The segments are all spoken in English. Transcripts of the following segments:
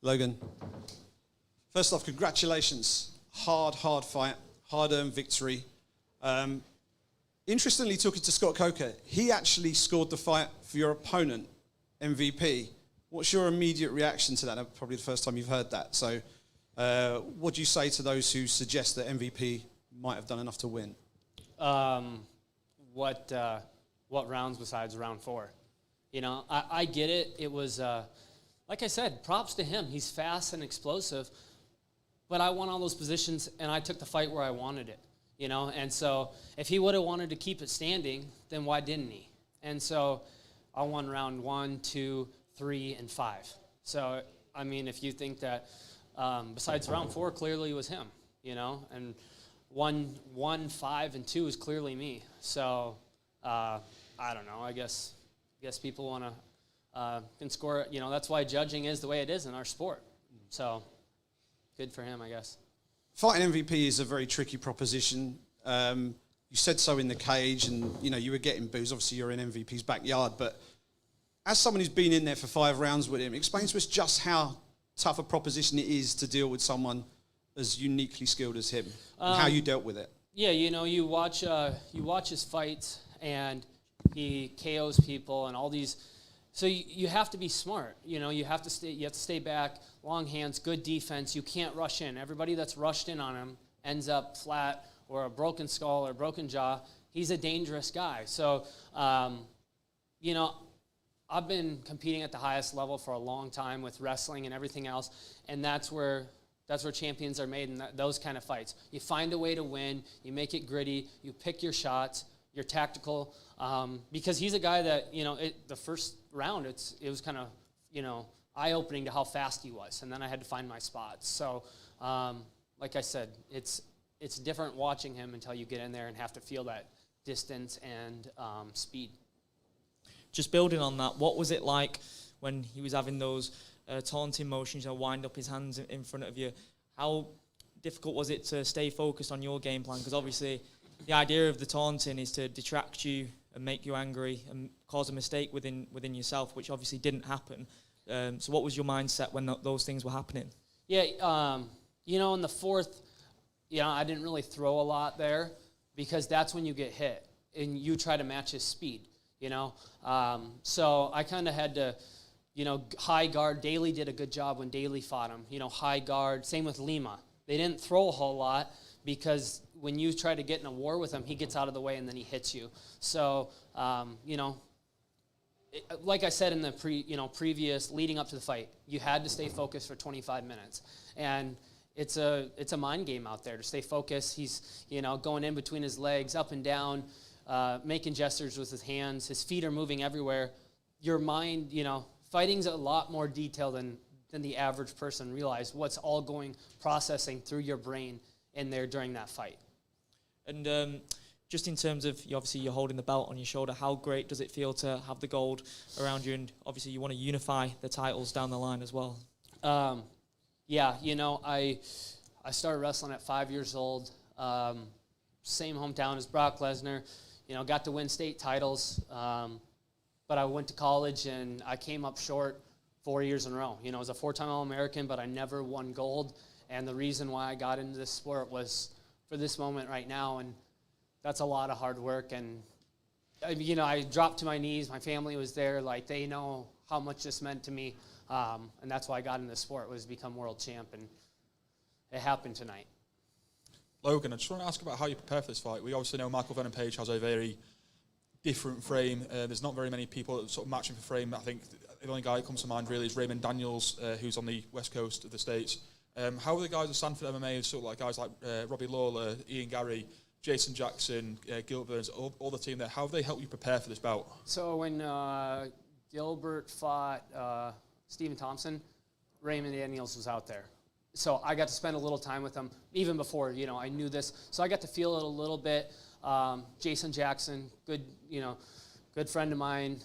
Logan, first off, congratulations. Hard fight, hard-earned victory. Interestingly, talking to Scott Coker, he actually scored the fight for your opponent, MVP. What's your immediate reaction to that? Probably the first time you've heard that. So what do you say to those who suggest that MVP might have done enough to win? What rounds besides round 4? You know, I get it. It was, like I said, props to him. He's fast and explosive. But I won all those positions, and I took the fight where I wanted it. You know, and so if he would have wanted to keep it standing, then why didn't he? And so I won round 1, 2, 3, and 5. So, I mean, if you think that besides round 4 clearly was him, you know, and 1, 5, and 2 is clearly me. So, I don't know. I guess people want to can score. You know, that's why judging is the way it is in our sport. So, good for him, I guess. Fighting MVP is a very tricky proposition. You said so in the cage, and you know you were getting boos. Obviously, you're in MVP's backyard, but as someone who's been in there for 5 rounds with him, explain to us just how tough a proposition it is to deal with someone as uniquely skilled as him, and how you dealt with it. Yeah, you know, you watch his fights, and he KOs people, and all these. So you have to be smart. You know, you have to stay back, long hands, good defense. You can't rush in. Everybody that's rushed in on him ends up flat or a broken skull or broken jaw. He's a dangerous guy. So, you know, I've been competing at the highest level for a long time with wrestling and everything else, and that's where champions are made in those kind of fights. You find a way to win. You make it gritty. You pick your shots. You're tactical. Because he's a guy that, you know, the first round, it was kind of, you know, eye-opening to how fast he was, and then I had to find my spots. So, like I said, it's different watching him until you get in there and have to feel that distance and speed. Just building on that, what was it like when he was having those taunting motions, you know, wind up his hands in front of you? How difficult was it to stay focused on your game plan? Because obviously the idea of the taunting is to detract you and make you angry and cause a mistake within yourself, which obviously didn't happen. So what was your mindset when those things were happening? Yeah, you know, in the 4th, you know, I didn't really throw a lot there because that's when you get hit and you try to match his speed, you know. So I kind of had to, you know, high guard. Daly did a good job when Daly fought him, you know, high guard. Same with Lima. They didn't throw a whole lot because when you try to get in a war with him, he gets out of the way and then he hits you. So, you know, like I said in the previous leading up to the fight, you had to stay focused for 25 minutes. And it's a mind game out there to stay focused. He's, you know, going in between his legs, up and down, making gestures with his hands. His feet are moving everywhere. Your mind, you know, fighting's a lot more detailed than the average person realize what's all processing through your brain in there during that fight. And just in terms of, obviously you're holding the belt on your shoulder, how great does it feel to have the gold around you? And obviously you want to unify the titles down the line as well. Yeah, you know, I started wrestling at 5 years old, same hometown as Brock Lesnar, you know, got to win state titles, but I went to college and I came up short 4 years in a row. You know, I was a 4-time All-American, but I never won gold, and the reason why I got into this sport was for this moment right now, and that's a lot of hard work. And you know, I dropped to my knees. My family was there, like they know how much this meant to me, and that's why I got into this sport, was to become world champ, and it happened tonight. Logan, I just want to ask about how you prepare for this fight. We obviously know Michael Venom Page has a very different frame. There's not very many people that sort of matching for frame. I think the only guy that comes to mind really is Raymond Daniels, who's on the west coast of the States. How are the guys at Sanford MMA, sort of like guys like Robbie Lawler, Ian Gary, Jason Jackson, Gilbert Burns, all the team there, how have they helped you prepare for this bout? So when Gilbert fought Stephen Thompson, Raymond Daniels was out there. So I got to spend a little time with him, even before, you know, I knew this. So I got to feel it a little bit. Jason Jackson, good friend of mine,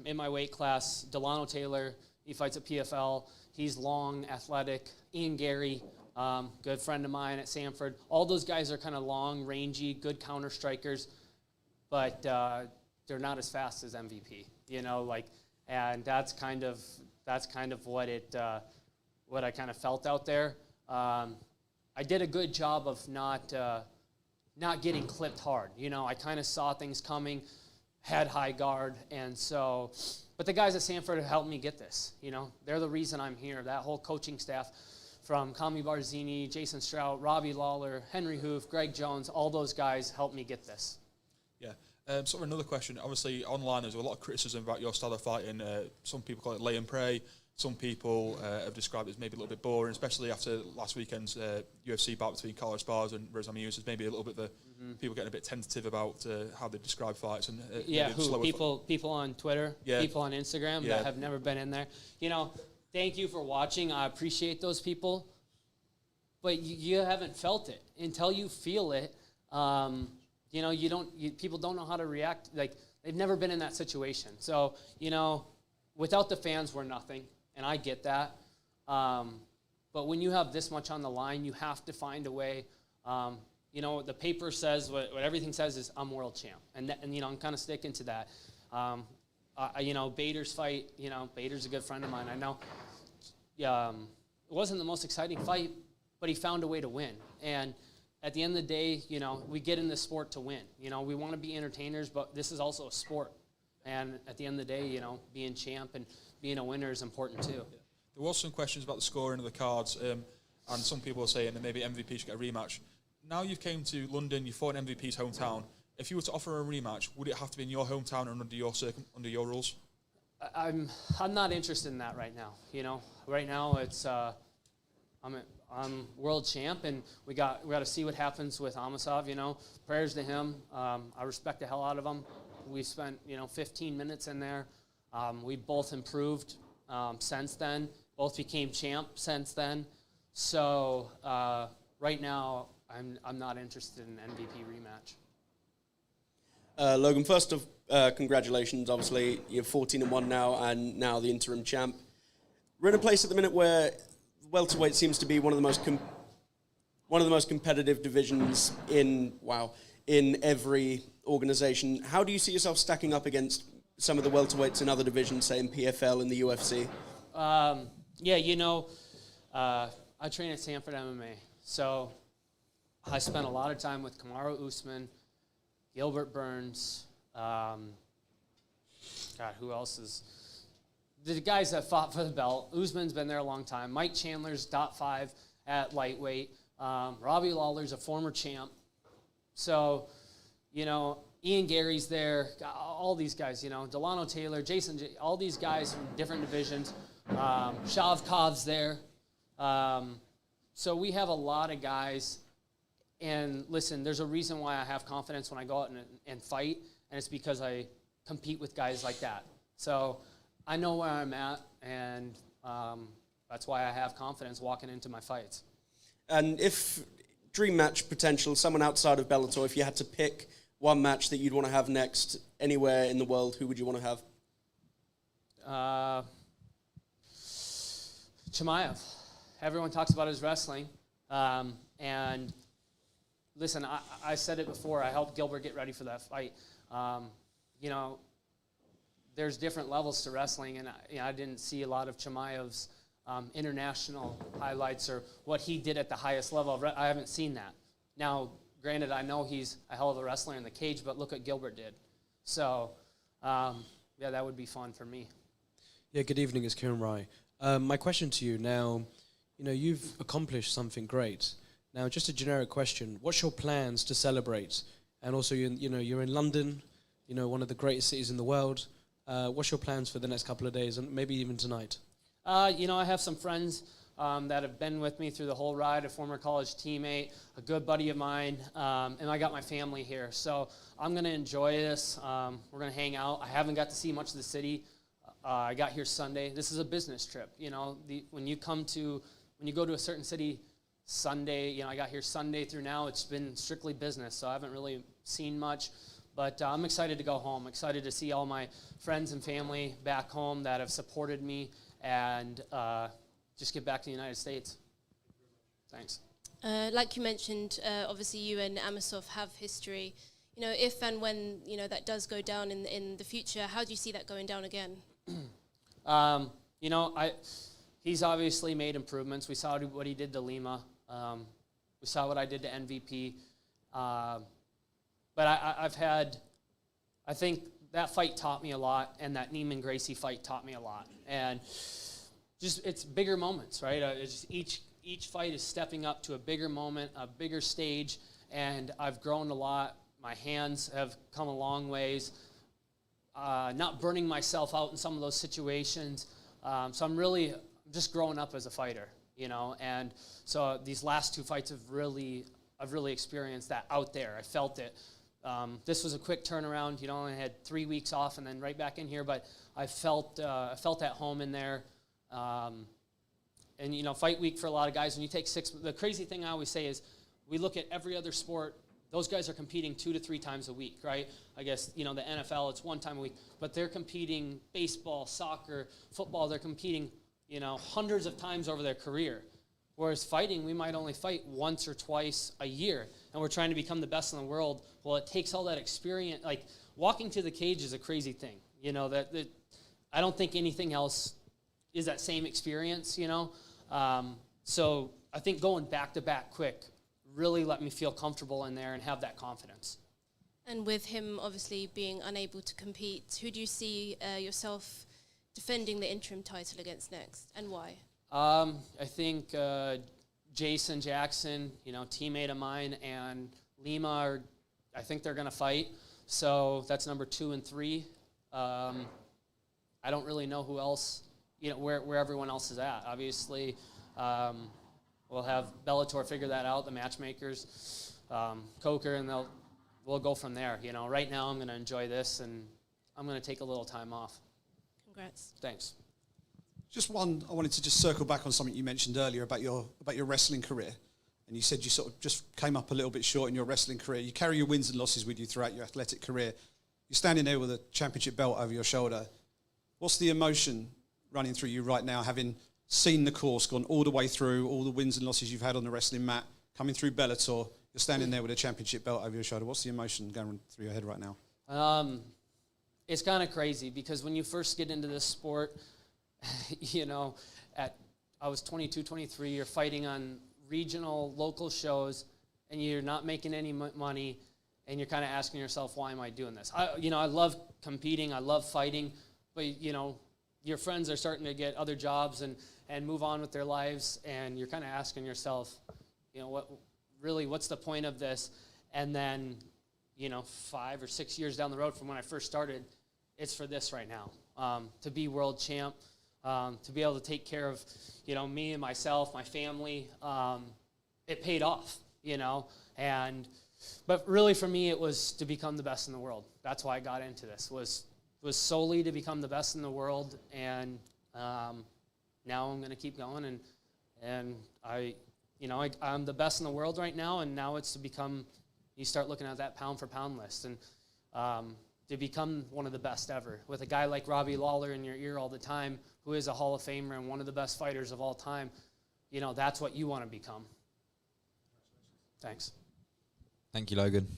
in my weight class. Delano Taylor, he fights at PFL. He's long, athletic. Ian Gary, good friend of mine at Sanford. All those guys are kind of long, rangy, good counter strikers, but they're not as fast as MVP. You know, like, and that's kind of what it what I kind of felt out there. I did a good job of not getting clipped hard. You know, I kind of saw things coming, had high guard, and so, but the guys at Sanford have helped me get this. You know, they're the reason I'm here. That whole coaching staff, from Kami Barzini, Jason Strout, Robbie Lawler, Henry Hoof, Greg Jones, all those guys helped me get this. Yeah. Sort of another question. Obviously, online there's a lot of criticism about your style of fighting. Some people call it lay and pray. Some people have described it as maybe a little bit boring, especially after last weekend's UFC bout between Carlos Esparza and Reza Munoz. Maybe a little bit people getting a bit tentative about how they describe fights. And people on Twitter, people on Instagram that have never been in there. You know, thank you for watching. I appreciate those people, but you haven't felt it until you feel it. You know, people don't know how to react. Like, they've never been in that situation. So, you know, without the fans, we're nothing. And I get that. But when you have this much on the line, you have to find a way. You know, the paper says, what everything says is, I'm world champ. And you know, I'm kind of sticking to that. You know, Bader's fight, you know, Bader's a good friend of mine. I know it wasn't the most exciting fight, but he found a way to win. And at the end of the day, you know, we get in this sport to win. You know, we want to be entertainers, but this is also a sport. And at the end of the day, you know, being champ and being a winner is important too. Yeah. There was some questions about the scoring of the cards, and some people are saying that maybe MVP should get a rematch. Now you've came to London, you fought in MVP's hometown. If you were to offer a rematch, would it have to be in your hometown and under your rules? I'm not interested in that right now. You know, right now it's I'm world champ, and we got to see what happens with Amosov. You know, prayers to him. I respect the hell out of him. We spent 15 minutes in there. We both improved since then. Both became champ since then. So right now, I'm not interested in an MVP rematch. Logan, first of congratulations. Obviously, you're 14-1 now, and now the interim champ. We're in a place at the minute where welterweight seems to be one of the most competitive divisions in every organization. How do you see yourself stacking up against some of the welterweights in other divisions, say in PFL and the UFC? I train at Sanford MMA, so I spent a lot of time with Kamaru Usman, Gilbert Burns, who else is... The guys that fought for the belt. Usman's been there a long time. Mike Chandler's top 5 at lightweight. Robbie Lawler's a former champ. So, Ian Gary's there. All these guys, Delano Taylor, Jason, all these guys from different divisions. Shavkov's there. So we have a lot of guys. And listen, there's a reason why I have confidence when I go out and fight, and it's because I compete with guys like that. So I know where I'm at, and that's why I have confidence walking into my fights. And if dream match potential, someone outside of Bellator, if you had to pick one match that you'd want to have next anywhere in the world, who would you want to have? Chimaev. Everyone talks about his wrestling. And listen, I said it before. I helped Gilbert get ready for that fight. There's different levels to wrestling, and I didn't see a lot of Chimaev's international highlights or what he did at the highest level. I haven't seen that. Now, granted, I know he's a hell of a wrestler in the cage, but look what Gilbert did. So, that would be fun for me. Yeah, good evening, it's Kieran Rai. My question to you now, you've accomplished something great. Now, just a generic question, what's your plans to celebrate? And also, you're in London, one of the greatest cities in the world. What's your plans for the next couple of days and maybe even tonight? I have some friends that have been with me through the whole ride, a former college teammate, a good buddy of mine, and I got my family here. So I'm going to enjoy this. We're going to hang out. I haven't got to see much of the city. I got here Sunday. This is a business trip. When you go to a certain city Sunday, I got here Sunday through now. It's been strictly business, so I haven't really seen much. But I'm excited to go home, excited to see all my friends and family back home that have supported me and just get back to the United States. Thanks. Like you mentioned, obviously you and Amosov have history. If and when, that does go down in the future, how do you see that going down again? he's obviously made improvements. We saw what he did to Lima. We saw what I did to MVP. But I think that fight taught me a lot, and that Neiman Gracie fight taught me a lot. And just, it's bigger moments, right? It's just each fight is stepping up to a bigger moment, a bigger stage, and I've grown a lot. My hands have come a long ways. Not burning myself out in some of those situations. So I'm just growing up as a fighter, you know. And so these last 2 fights I've really experienced that out there. I felt it. This was a quick turnaround. You know, I had 3 weeks off and then right back in here. But I felt at home in there. And, you know, fight week for a lot of guys, when you take 6, the crazy thing I always say is we look at every other sport, those guys are competing 2 to 3 times a week, right? I guess, you know, the NFL, it's 1 time a week, but they're competing baseball, soccer, football, they're competing, you know, hundreds of times over their career. Whereas fighting, we might only fight once or twice a year, and we're trying to become the best in the world. Well, it takes all that experience. Like, walking to the cage is a crazy thing, you know, that I don't think anything else is that same experience, you know. So I think going back-to-back quick really let me feel comfortable in there and have that confidence. And with him obviously being unable to compete, who do you see yourself defending the interim title against next, and why? I think Jason Jackson, you know, teammate of mine, and Lima I think they're going to fight. So that's number 2 and 3. I don't really know who else, you know, where everyone else is at. Obviously, we'll have Bellator figure that out, the matchmakers, Coker, and we'll go from there. You know, right now I'm going to enjoy this, and I'm going to take a little time off. Congrats. Thanks. Just one, I wanted to just circle back on something you mentioned earlier about your wrestling career. And you said you sort of just came up a little bit short in your wrestling career. You carry your wins and losses with you throughout your athletic career. You're standing there with a championship belt over your shoulder. What's the emotion running through you right now, having seen the course, gone all the way through, all the wins and losses you've had on the wrestling mat, coming through Bellator, you're standing there with a championship belt over your shoulder. What's the emotion going through your head right now? It's kind of crazy because when you first get into this sport, you know, I was 22, 23, you're fighting on regional, local shows, and you're not making any money, and you're kind of asking yourself, why am I doing this? I love competing, I love fighting, but, you know, your friends are starting to get other jobs and move on with their lives, and you're kind of asking yourself, you know, what's the point of this? And then, you know, 5 or 6 years down the road from when I first started, it's for this right now, to be world champ, to be able to take care of, you know, me and myself, my family. It paid off, you know, but really for me it was to become the best in the world. That's why I got into this, was solely to become the best in the world, and now I'm going to keep going, and I'm the best in the world right now, and now it's to become, you start looking at that pound for pound list, and to become one of the best ever, with a guy like Robbie Lawler in your ear all the time, who is a Hall of Famer and one of the best fighters of all time. You know, that's what you want to become. Thanks. Thank you, Logan.